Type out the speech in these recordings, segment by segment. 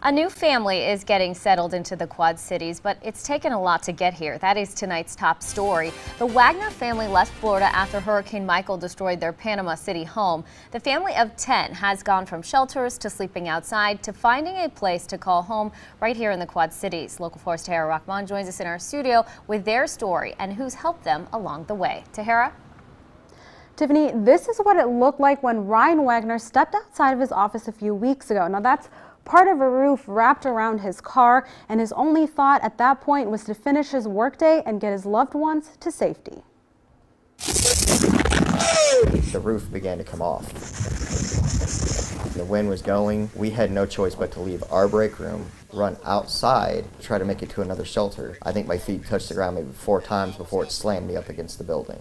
A new family is getting settled into the Quad Cities, but it's taken a lot to get here. That is tonight's top story. The Wagner family left Florida after Hurricane Michael destroyed their Panama City home. The family of 10 has gone from shelters to sleeping outside to finding a place to call home right here in the Quad Cities. Local 4's Tahira Rahman joins us in our studio with their story and who's helped them along the way. Tahira? Tiffany, this is what it looked like when Ryan Wagner stepped outside of his office a few weeks ago. Now that's part of a roof wrapped around his car, and his only thought at that point was to finish his workday and get his loved ones to safety. The roof began to come off. The wind was going. We had no choice but to leave our break room, run outside, try to make it to another shelter. I think my feet touched the ground maybe 4 times before it slammed me up against the building.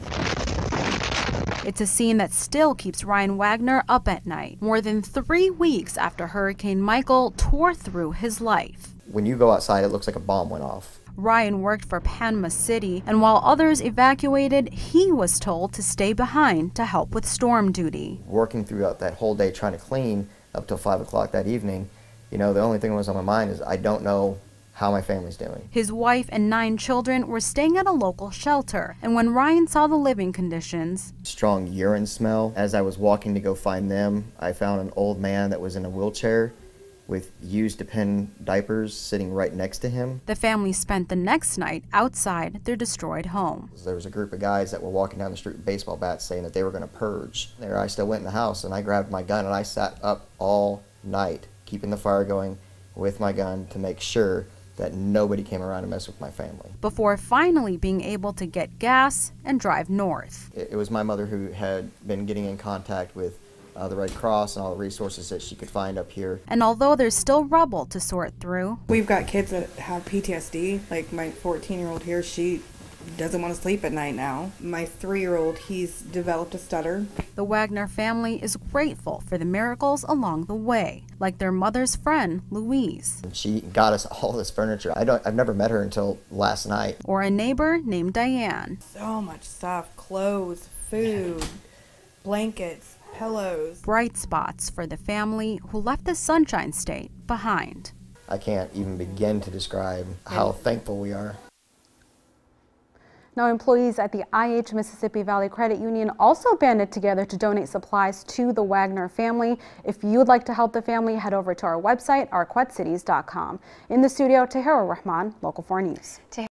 It's a scene that still keeps Ryan Wagner up at night, more than 3 weeks after Hurricane Michael tore through his life. When you go outside, it looks like a bomb went off. Ryan worked for Panama City, and while others evacuated, he was told to stay behind to help with storm duty. Working throughout that whole day trying to clean up till 5 o'clock that evening, you know, the only thing that was on my mind is I don't know how my family's doing. His wife and 9 children were staying at a local shelter, and when Ryan saw the living conditions, strong urine smell. As I was walking to go find them, I found an old man that was in a wheelchair with used depend diapers sitting right next to him. The family spent the next night outside their destroyed home. There was a group of guys that were walking down the street with baseball bats saying that they were going to purge. There I still went in the house and I grabbed my gun and I sat up all night keeping the fire going with my gun to make sure that nobody came around to mess with my family. Before finally being able to get gas and drive north. It was my mother who had been getting in contact with the Red Cross and all the resources that she could find up here. And although there's still rubble to sort through, we've got kids that have PTSD. Like my 14-year-old here, she doesn't want to sleep at night now. My 3-year-old, he's developed a stutter. The Wagner family is grateful for the miracles along the way, like their mother's friend, Louise. She got us all this furniture. I've never met her until last night. Or a neighbor named Diane. So much stuff, clothes, food, blankets, pillows. Bright spots for the family who left the Sunshine State behind. I can't even begin to describe how thankful we are. Now, employees at the IH Mississippi Valley Credit Union also banded together to donate supplies to the Wagner family. If you would like to help the family, head over to our website, ourquadcities.com. In the studio, Tahira Rahman, Local 4 News.